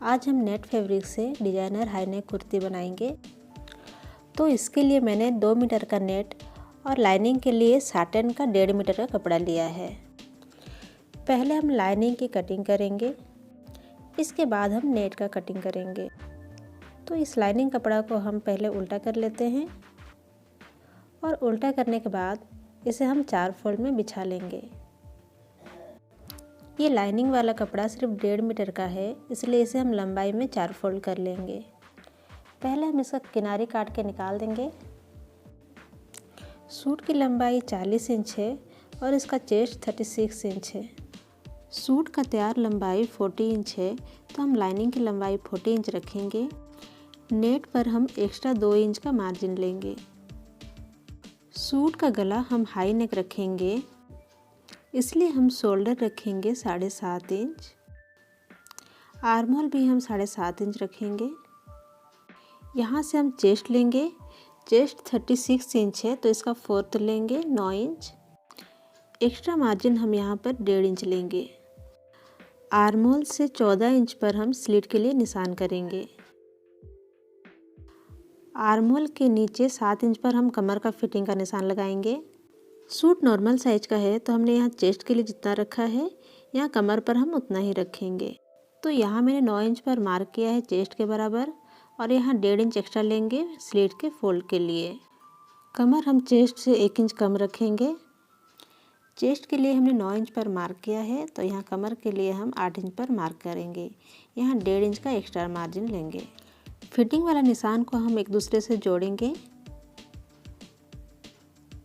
आज हम net fabric से डिजाइनर हाई नेक कुर्ती बनाएंगे। तो इसके लिए मैंने 2 मीटर का नेट और लाइनिंग के लिए साटन का 1.5 मीटर का कपड़ा लिया है। पहले हम लाइनिंग की कटिंग करेंगे, इसके बाद हम नेट का कटिंग करेंगे। तो इस लाइनिंग कपड़ा को हम पहले उल्टा कर लेते हैं और उल्टा करने के बाद इसे हम 4 फोल्ड में बिछा लेंगे। ये लाइनिंग वाला कपड़ा सिर्फ 1.5 मीटर का है, इसलिए इसे हम लंबाई में 4 फोल्ड कर लेंगे। पहले हम इसका किनारे काट के निकाल देंगे। सूट की लंबाई 40 इंच है और इसका चेस्ट 36 इंच है। सूट का तैयार लंबाई 40 इंच है, तो हम लाइनिंग की लंबाई 40 इंच रखेंगे। नेट पर हम एक्स्ट्रा 2 इंच का मार्जिन लेंगे। सूट का गला हम हाई नेक रखेंगे, इसलिए हम शोल्डर रखेंगे 7.5 इंच। आर्म होल भी हम 7.5 इंच रखेंगे। यहाँ से हम चेस्ट लेंगे। चेस्ट 36 इंच है, तो इसका 4th लेंगे 9 इंच। एक्स्ट्रा मार्जिन हम यहाँ पर 1.5 इंच लेंगे। आर्म होल से 14 इंच पर हम स्लिट के लिए निशान करेंगे। आर्म होल के नीचे 7 इंच पर हम कमर का फिटिंग का निशान लगाएंगे। सूट नॉर्मल साइज का है, तो हमने यहाँ चेस्ट के लिए जितना रखा है, यहाँ कमर पर हम उतना ही रखेंगे। तो यहाँ मैंने 9 इंच पर मार्क किया है चेस्ट के बराबर, और यहाँ 1.5 इंच एक्स्ट्रा लेंगे स्लीट के फोल्ड के लिए। कमर हम चेस्ट से 1 इंच कम रखेंगे। चेस्ट के लिए हमने 9 इंच पर मार्क किया है, तो यहाँ कमर के लिए हम 8 इंच पर मार्क करेंगे। यहाँ 1.5 इंच का एक्स्ट्रा मार्जिन लेंगे। फिटिंग वाला निशान को हम एक दूसरे से जोड़ेंगे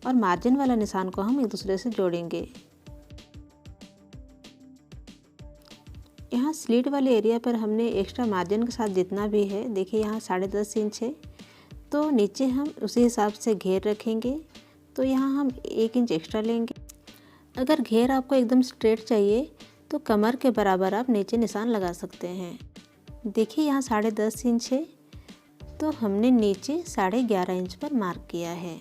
और मार्जिन वाला निशान को हम एक दूसरे से जोड़ेंगे। यहाँ स्लीट वाले एरिया पर हमने एक्स्ट्रा मार्जिन के साथ जितना भी है, देखिए यहाँ 10.5 इंच है, तो नीचे हम उसी हिसाब से घेर रखेंगे। तो यहाँ हम 1 इंच एक्स्ट्रा लेंगे। अगर घेर आपको एकदम स्ट्रेट चाहिए तो कमर के बराबर आप नीचे निशान लगा सकते हैं। देखिए यहाँ 10.5 इंच है, तो हमने नीचे 11.5 इंच पर मार्क किया है।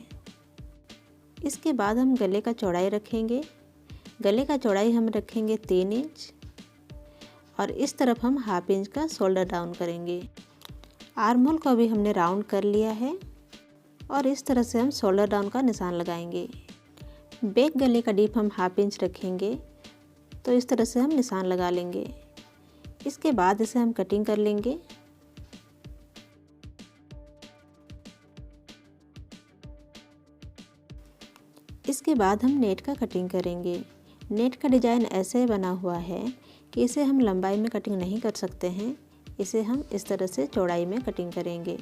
इसके बाद हम गले का चौड़ाई रखेंगे। गले का चौड़ाई हम रखेंगे 3 इंच और इस तरफ हम 1/2 इंच का शोल्डर डाउन करेंगे। आर्म होल को भी हमने राउंड कर लिया है और इस तरह से हम शोल्डर डाउन का निशान लगाएंगे। बैक गले का डीप हम 1/2 इंच रखेंगे, तो इस तरह से हम निशान लगा लेंगे। इसके बाद इसे हम कटिंग कर लेंगे। इसके बाद हम नेट का कटिंग करेंगे। नेट का डिज़ाइन ऐसे बना हुआ है कि इसे हम लंबाई में कटिंग नहीं कर सकते हैं, इसे हम इस तरह से चौड़ाई में कटिंग करेंगे।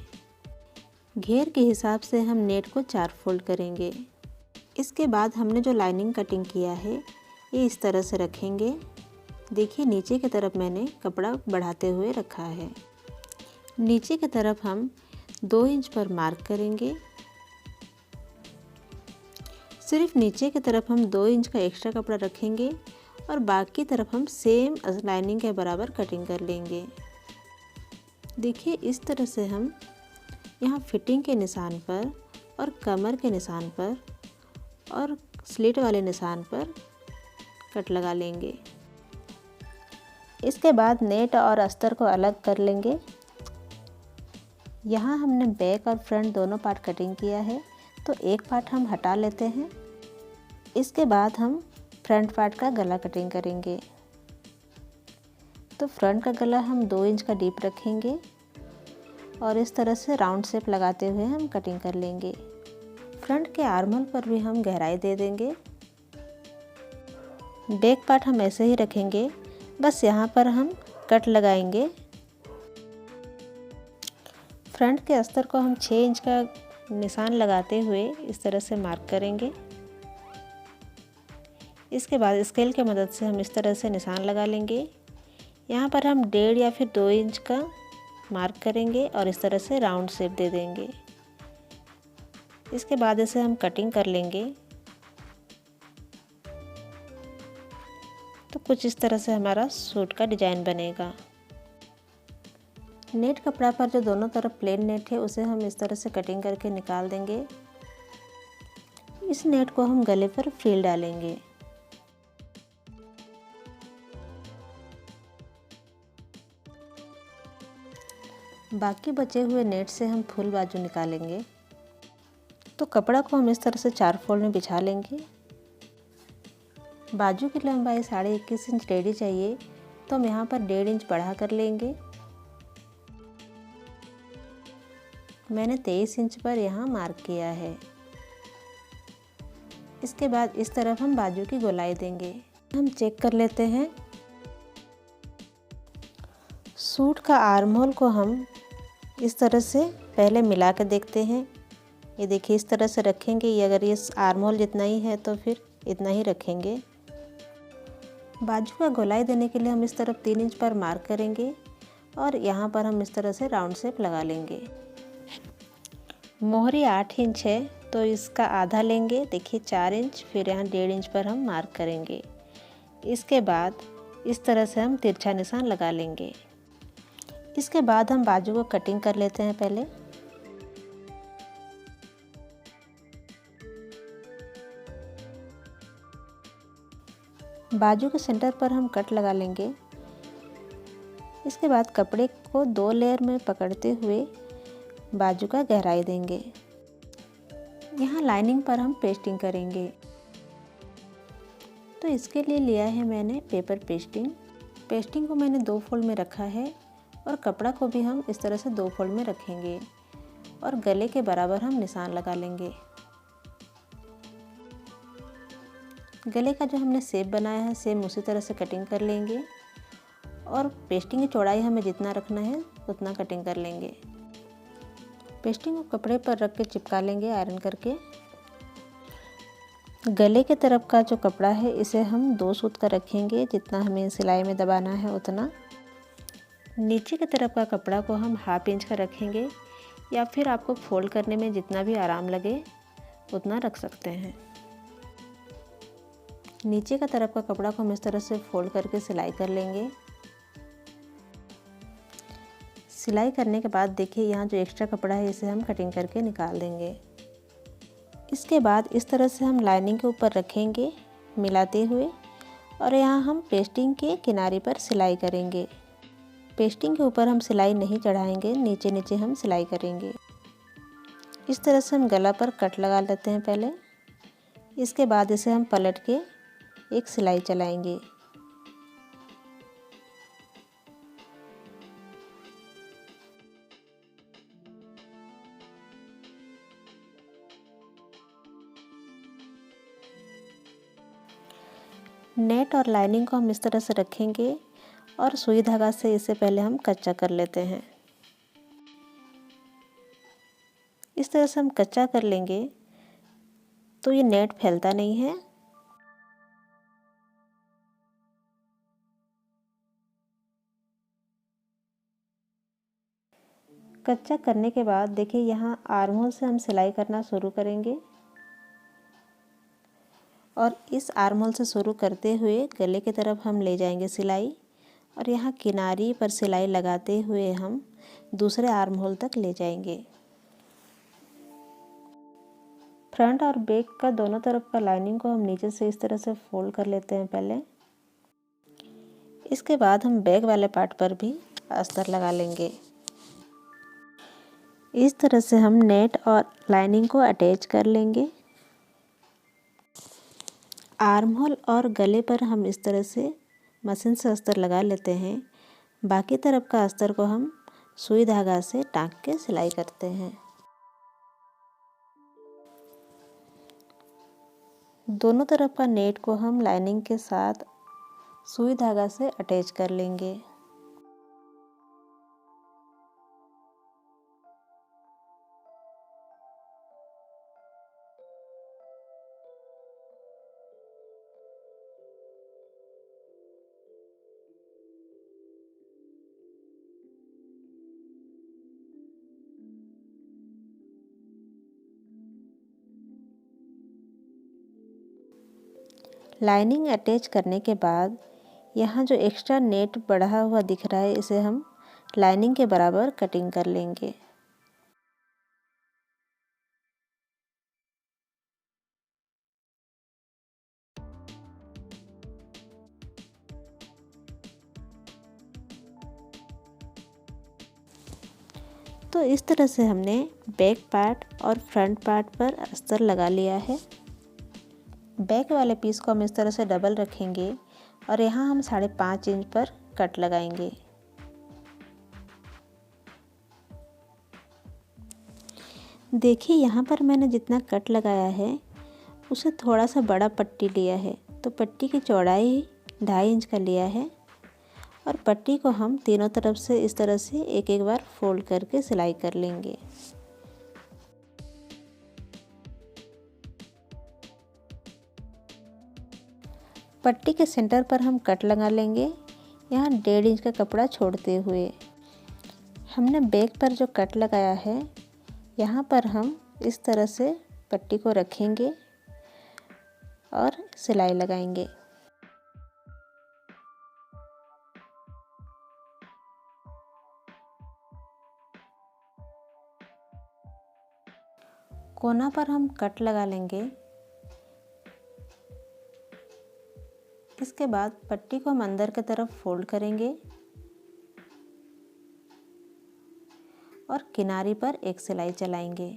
घेर के हिसाब से हम नेट को 4 फोल्ड करेंगे। इसके बाद हमने जो लाइनिंग कटिंग किया है, ये इस तरह से रखेंगे। देखिए नीचे की तरफ मैंने कपड़ा बढ़ाते हुए रखा है। नीचे की तरफ हम 2 इंच पर मार्क करेंगे। सिर्फ नीचे की तरफ हम 2 इंच का एक्स्ट्रा कपड़ा रखेंगे और बाकी तरफ हम सेम लाइनिंग के बराबर कटिंग कर लेंगे। देखिए इस तरह से हम यहाँ फिटिंग के निशान पर और कमर के निशान पर और स्लिट वाले निशान पर कट लगा लेंगे। इसके बाद नेट और अस्तर को अलग कर लेंगे। यहाँ हमने बैक और फ्रंट दोनों पार्ट कटिंग किया है, तो एक पार्ट हम हटा लेते हैं। इसके बाद हम फ्रंट पार्ट का गला कटिंग करेंगे। तो फ्रंट का गला हम 2 इंच का डीप रखेंगे और इस तरह से राउंड शेप लगाते हुए हम कटिंग कर लेंगे। फ्रंट के आर्म होल पर भी हम गहराई दे देंगे। बैक पार्ट हम ऐसे ही रखेंगे, बस यहाँ पर हम कट लगाएंगे। फ्रंट के अस्तर को हम 6 इंच का निशान लगाते हुए इस तरह से मार्क करेंगे। इसके बाद स्केल की मदद से हम इस तरह से निशान लगा लेंगे। यहाँ पर हम 1.5 या फिर 2 इंच का मार्क करेंगे और इस तरह से राउंड शेप दे देंगे। इसके बाद इसे हम कटिंग कर लेंगे। तो कुछ इस तरह से हमारा सूट का डिज़ाइन बनेगा। नेट कपड़ा पर जो दोनों तरफ प्लेन नेट है, उसे हम इस तरह से कटिंग करके निकाल देंगे। इस नेट को हम गले पर फ्रिल डालेंगे। बाकी बचे हुए नेट से हम फुल बाजू निकालेंगे। तो कपड़ा को हम इस तरह से 4 फोल्ड में बिछा लेंगे। बाजू की लंबाई 21.5 इंच टेढ़ी चाहिए, तो हम यहाँ पर 1.5 इंच बढ़ा कर लेंगे। मैंने 23 इंच पर यहाँ मार्क किया है। इसके बाद इस तरफ हम बाजू की गोलाई देंगे। हम चेक कर लेते हैं। सूट का आर्म होल को हम इस तरह से पहले मिला कर देखते हैं। ये देखिए इस तरह से रखेंगे। ये अगर ये आर्म होल जितना ही है तो फिर इतना ही रखेंगे। बाजू का गोलाई देने के लिए हम इस तरफ 3 इंच पर मार्क करेंगे और यहाँ पर हम इस तरह से राउंड शेप लगा लेंगे। मोहरी 8 इंच है तो इसका आधा लेंगे। देखिए 4 इंच, फिर यहाँ 1.5 इंच पर हम मार्क करेंगे। इसके बाद इस तरह से हम तिरछा निशान लगा लेंगे। इसके बाद हम बाजू को कटिंग कर लेते हैं। पहले बाजू के सेंटर पर हम कट लगा लेंगे। इसके बाद कपड़े को 2 लेयर में पकड़ते हुए बाजू का गहराई देंगे। यहाँ लाइनिंग पर हम पेस्टिंग करेंगे। तो इसके लिए लिया है मैंने पेपर पेस्टिंग। पेस्टिंग को मैंने 2 फोल्ड में रखा है और कपड़ा को भी हम इस तरह से 2 फोल्ड में रखेंगे और गले के बराबर हम निशान लगा लेंगे। गले का जो हमने शेप बनाया है सेम उसी तरह से कटिंग कर लेंगे और पेस्टिंग की चौड़ाई हमें जितना रखना है उतना कटिंग कर लेंगे। पेस्टिंग को कपड़े पर रख के चिपका लेंगे आयरन करके। गले के तरफ का जो कपड़ा है इसे हम 2 सूत का रखेंगे, जितना हमें सिलाई में दबाना है उतना। नीचे की तरफ का कपड़ा को हम 1/2 इंच का रखेंगे या फिर आपको फोल्ड करने में जितना भी आराम लगे उतना रख सकते हैं। नीचे का तरफ का कपड़ा को हम इस तरह से फोल्ड करके सिलाई कर लेंगे। सिलाई करने के बाद देखिए यहाँ जो एक्स्ट्रा कपड़ा है इसे हम कटिंग करके निकाल देंगे। इसके बाद इस तरह से हम लाइनिंग के ऊपर रखेंगे मिलाते हुए और यहाँ हम पेस्टिंग के किनारे पर सिलाई करेंगे। पेस्टिंग के ऊपर हम सिलाई नहीं चढ़ाएंगे, नीचे नीचे हम सिलाई करेंगे। इस तरह से हम गला पर कट लगा लेते हैं पहले। इसके बाद इसे हम पलट के एक सिलाई चलाएंगे। नेट और लाइनिंग को हम इस तरह से रखेंगे और सुई धागा से इसे पहले हम कच्चा कर लेते हैं। इस तरह से हम कच्चा कर लेंगे तो ये नेट फैलता नहीं है। कच्चा करने के बाद देखिए यहाँ आर्म होल से हम सिलाई करना शुरू करेंगे और इस आर्म होल से शुरू करते हुए गले की तरफ हम ले जाएंगे सिलाई और यहाँ किनारी पर सिलाई लगाते हुए हम दूसरे आर्म होल तक ले जाएंगे। फ्रंट और बैक का दोनों तरफ का लाइनिंग को हम नीचे से इस तरह से फोल्ड कर लेते हैं पहले। इसके बाद हम बैक वाले पार्ट पर भी अस्तर लगा लेंगे। इस तरह से हम नेट और लाइनिंग को अटैच कर लेंगे। आर्म होल और गले पर हम इस तरह से मशीन से अस्तर लगा लेते हैं। बाकी तरफ का अस्तर को हम सुई धागा से टाँक के सिलाई करते हैं। दोनों तरफ का नेट को हम लाइनिंग के साथ सुई धागा से अटैच कर लेंगे। लाइनिंग अटैच करने के बाद यहाँ जो एक्स्ट्रा नेट बढ़ा हुआ दिख रहा है इसे हम लाइनिंग के बराबर कटिंग कर लेंगे। तो इस तरह से हमने बैक पार्ट और फ्रंट पार्ट पर अस्तर लगा लिया है। बैक वाले पीस को हम इस तरह से डबल रखेंगे और यहाँ हम 5.5 इंच पर कट लगाएंगे। देखिए यहाँ पर मैंने जितना कट लगाया है उसे थोड़ा सा बड़ा पट्टी लिया है, तो पट्टी की चौड़ाई 2.5 इंच का लिया है और पट्टी को हम तीनों तरफ से इस तरह से एक एक बार फोल्ड करके सिलाई कर लेंगे। पट्टी के सेंटर पर हम कट लगा लेंगे, यहाँ 1.5 इंच का कपड़ा छोड़ते हुए। हमने बैक पर जो कट लगाया है यहाँ पर हम इस तरह से पट्टी को रखेंगे और सिलाई लगाएंगे। कोना पर हम कट लगा लेंगे। इसके बाद पट्टी को हम अंदर की तरफ फोल्ड करेंगे और किनारी पर एक सिलाई चलाएंगे।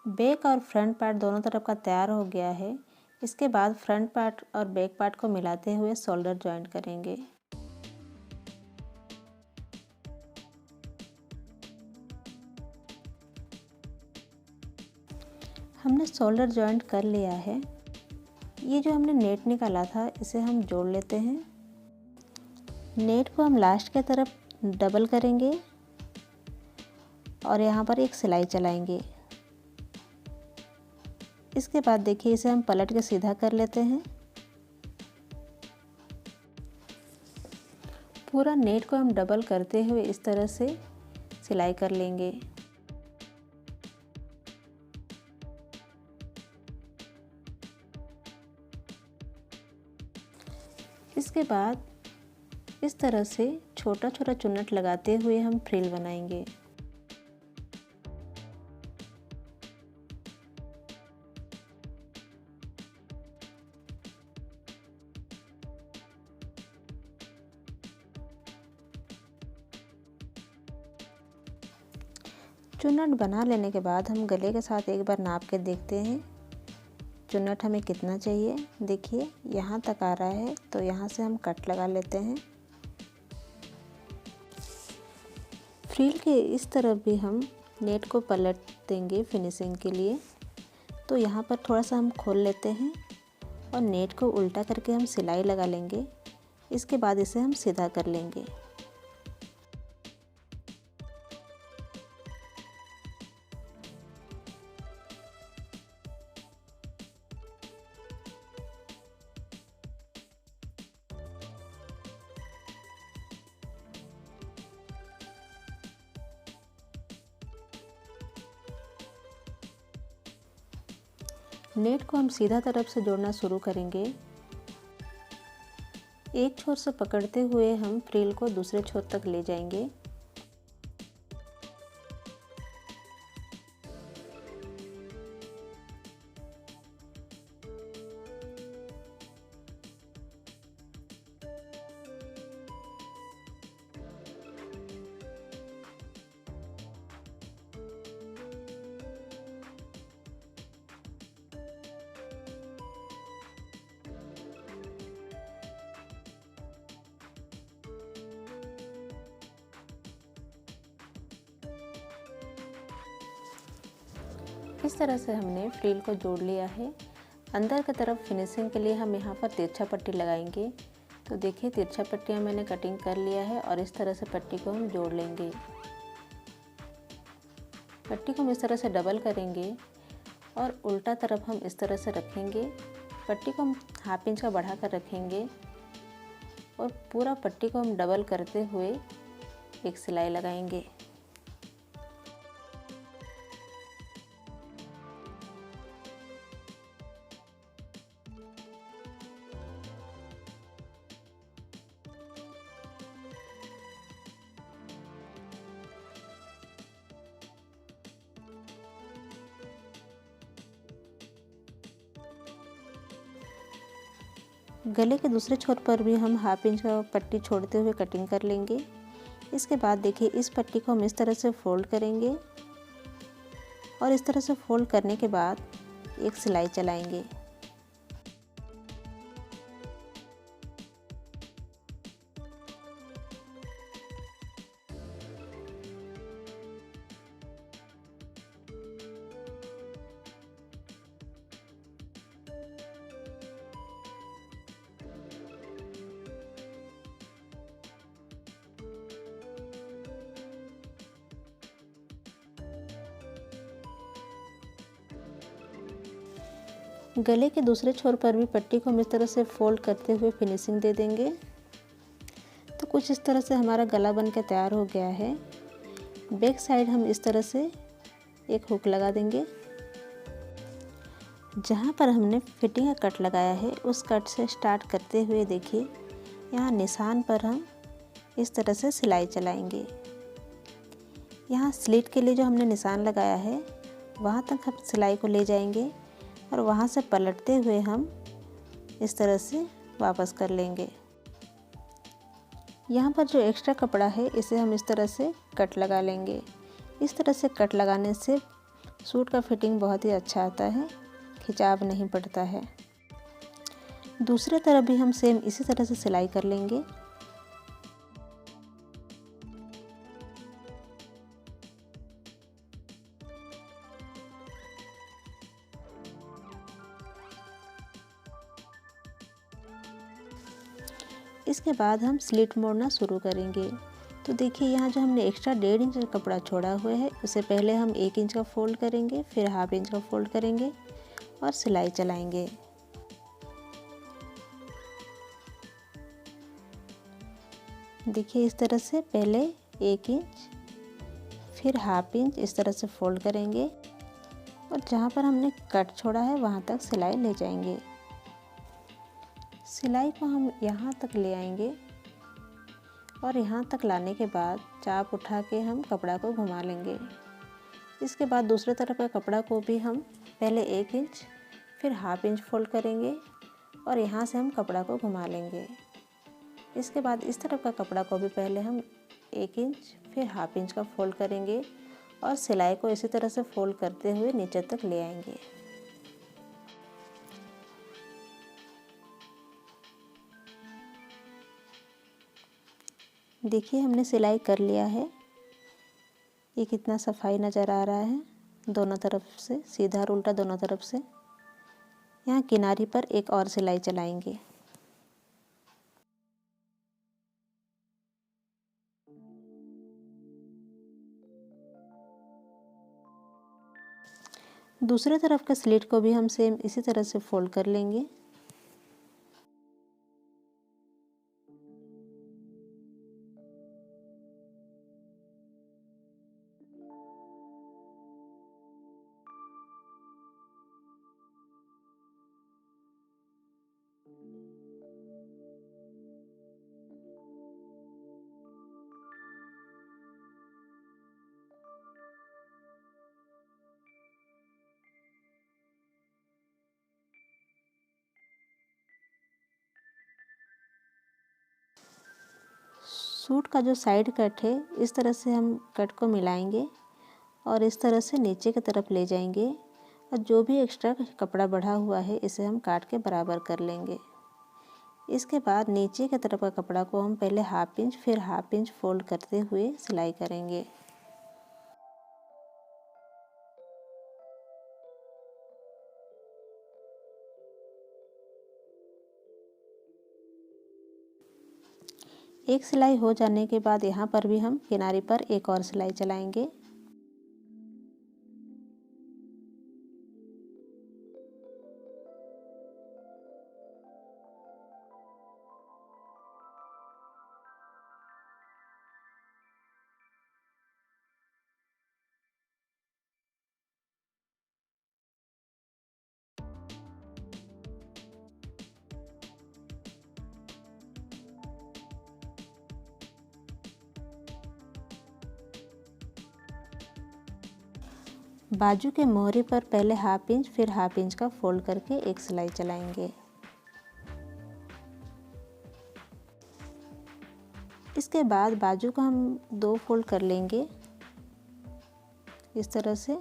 बैक और फ्रंट पार्ट दोनों तरफ का तैयार हो गया है। इसके बाद फ्रंट पार्ट और बैक पार्ट को मिलाते हुए शोल्डर जॉइंट करेंगे। हमने शोल्डर जॉइंट कर लिया है। ये जो हमने नेट निकाला था इसे हम जोड़ लेते हैं। नेट को हम लास्ट की तरफ डबल करेंगे और यहाँ पर एक सिलाई चलाएंगे। इसके बाद देखिए इसे हम पलट के सीधा कर लेते हैं। पूरा नेट को हम डबल करते हुए इस तरह से सिलाई कर लेंगे। इसके बाद इस तरह से छोटा छोटा चुन्नट लगाते हुए हम फ्रिल बनाएंगे। चुन्नट बना लेने के बाद हम गले के साथ एक बार नाप के देखते हैं चुन्नट हमें कितना चाहिए। देखिए यहाँ तक आ रहा है, तो यहाँ से हम कट लगा लेते हैं। फ्रिल के इस तरफ भी हम नेट को पलट देंगे फिनिशिंग के लिए। तो यहाँ पर थोड़ा सा हम खोल लेते हैं और नेट को उल्टा करके हम सिलाई लगा लेंगे। इसके बाद इसे हम सीधा कर लेंगे। नेट को हम सीधा तरफ से जोड़ना शुरू करेंगे। एक छोर से पकड़ते हुए हम फ्रिल को दूसरे छोर तक ले जाएंगे। इस तरह से हमने फ्रिल को जोड़ लिया है। अंदर की तरफ फिनिशिंग के लिए हम यहाँ पर तिरछा पट्टी लगाएंगे। तो देखिए तिरछा पट्टियाँ मैंने कटिंग कर लिया है और इस तरह से पट्टी को हम जोड़ लेंगे। पट्टी को हम इस तरह से डबल करेंगे और उल्टा तरफ हम इस तरह से रखेंगे। पट्टी को हम 1/2 इंच का बढ़ा कर रखेंगे और पूरा पट्टी को हम डबल करते हुए एक सिलाई लगाएंगे। गले के दूसरे छोर पर भी हम हाफ इंच का पट्टी छोड़ते हुए कटिंग कर लेंगे। इसके बाद देखिए इस पट्टी को हम इस तरह से फोल्ड करेंगे और इस तरह से फोल्ड करने के बाद एक सिलाई चलाएंगे। गले के दूसरे छोर पर भी पट्टी को हम इस तरह से फोल्ड करते हुए फिनिशिंग दे देंगे। तो कुछ इस तरह से हमारा गला बनकर तैयार हो गया है। बैक साइड हम इस तरह से एक हुक लगा देंगे। जहाँ पर हमने फिटिंग का कट लगाया है उस कट से स्टार्ट करते हुए देखिए यहाँ निशान पर हम इस तरह से सिलाई चलाएंगे। यहाँ स्लिट के लिए जो हमने निशान लगाया है वहाँ तक हम सिलाई को ले जाएंगे और वहाँ से पलटते हुए हम इस तरह से वापस कर लेंगे। यहाँ पर जो एक्स्ट्रा कपड़ा है इसे हम इस तरह से कट लगा लेंगे। इस तरह से कट लगाने से सूट का फिटिंग बहुत ही अच्छा आता है, खिंचाव नहीं पड़ता है। दूसरे तरफ भी हम सेम इसी तरह से सिलाई कर लेंगे। इसके बाद हम स्लिट मोड़ना शुरू करेंगे। तो देखिए यहाँ जो हमने एक्स्ट्रा 1.5 इंच का कपड़ा छोड़ा हुआ है उसे पहले हम 1 इंच का फोल्ड करेंगे, फिर हाफ इंच का फोल्ड करेंगे और सिलाई चलाएंगे। देखिए इस तरह से पहले 1 इंच फिर हाफ इंच इस तरह से फोल्ड करेंगे और जहाँ पर हमने कट छोड़ा है वहाँ तक सिलाई ले जाएंगे। सिलाई को हम यहाँ तक ले आएंगे और यहाँ तक लाने के बाद चाप उठा के हम कपड़ा को घुमा लेंगे। इसके बाद दूसरे तरफ का कपड़ा को भी हम पहले 1 इंच फिर हाफ इंच फोल्ड करेंगे और यहाँ से हम कपड़ा को घुमा लेंगे। इसके बाद इस तरफ का कपड़ा को भी पहले हम 1 इंच फिर हाफ इंच का फोल्ड करेंगे और सिलाई को इसी तरह से फोल्ड करते हुए नीचे तक ले आएंगे। देखिए हमने सिलाई कर लिया है। ये कितना सफाई नज़र आ रहा है, दोनों तरफ से सीधा और उल्टा दोनों तरफ से। यहाँ किनारी पर एक और सिलाई चलाएंगे। दूसरे तरफ का स्लिट को भी हम सेम इसी तरह से फोल्ड कर लेंगे। सूट का जो साइड कट है इस तरह से हम कट को मिलाएंगे और इस तरह से नीचे की तरफ ले जाएंगे और जो भी एक्स्ट्रा कपड़ा बढ़ा हुआ है इसे हम काट के बराबर कर लेंगे। इसके बाद नीचे की तरफ का कपड़ा को हम पहले हाफ इंच फिर हाफ इंच फोल्ड करते हुए सिलाई करेंगे। एक सिलाई हो जाने के बाद यहाँ पर भी हम किनारे पर एक और सिलाई चलाएंगे। बाजू के मोहरे पर पहले हाफ इंच फिर हाफ इंच का फोल्ड करके एक सिलाई चलाएंगे। इसके बाद बाजू को हम 2 फोल्ड कर लेंगे इस तरह से,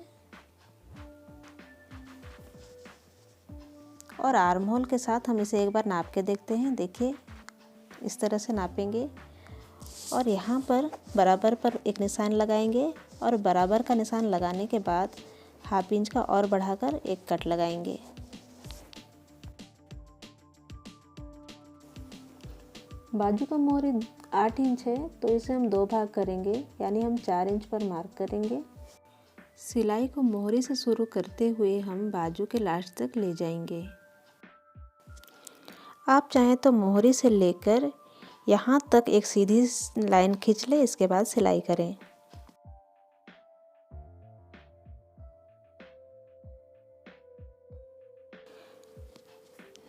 और आर्म होल के साथ हम इसे एक बार नाप के देखते हैं। देखिए इस तरह से नापेंगे और यहाँ पर बराबर पर एक निशान लगाएंगे और बराबर का निशान लगाने के बाद ½ इंच का और बढ़ाकर एक कट लगाएंगे। बाजू का मोहरी 8 इंच है तो इसे हम 2 भाग करेंगे, यानी हम 4 इंच पर मार्क करेंगे। सिलाई को मोहरी से शुरू करते हुए हम बाजू के लास्ट तक ले जाएंगे। आप चाहें तो मोहरी से लेकर यहाँ तक एक सीधी लाइन खींच ले, इसके बाद सिलाई करें।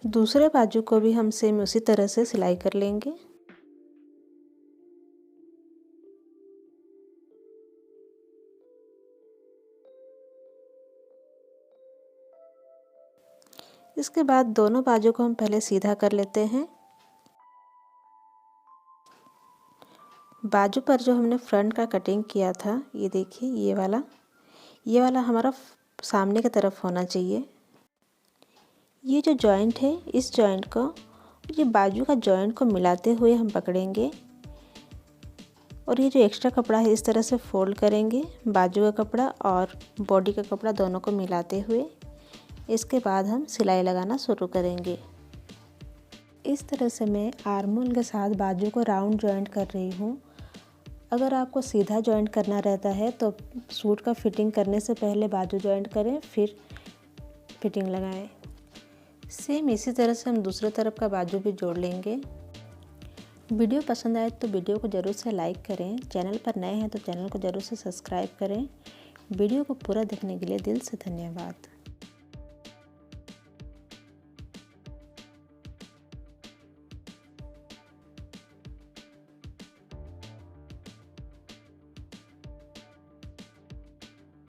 दूसरे बाजू को भी हम सेम उसी तरह से सिलाई कर लेंगे। इसके बाद दोनों बाजू को हम पहले सीधा कर लेते हैं। बाजू पर जो हमने फ्रंट का कटिंग किया था, ये देखिए ये वाला हमारा सामने की तरफ होना चाहिए। ये जो जॉइंट है, इस जॉइंट को, ये बाजू का जॉइंट को मिलाते हुए हम पकड़ेंगे और ये जो एक्स्ट्रा कपड़ा है इस तरह से फोल्ड करेंगे, बाजू का कपड़ा और बॉडी का कपड़ा दोनों को मिलाते हुए। इसके बाद हम सिलाई लगाना शुरू करेंगे। इस तरह से मैं आर्म होल के साथ बाजू को राउंड जॉइंट कर रही हूँ। अगर आपको सीधा जॉइंट करना रहता है तो सूट का फिटिंग करने से पहले बाजू जॉइंट करें, फिर फिटिंग लगाएं। सेम इसी तरह से हम दूसरे तरफ का बाजू भी जोड़ लेंगे। वीडियो पसंद आए तो वीडियो को ज़रूर से लाइक करें। चैनल पर नए हैं तो चैनल को ज़रूर से सब्सक्राइब करें। वीडियो को पूरा देखने के लिए दिल से धन्यवाद।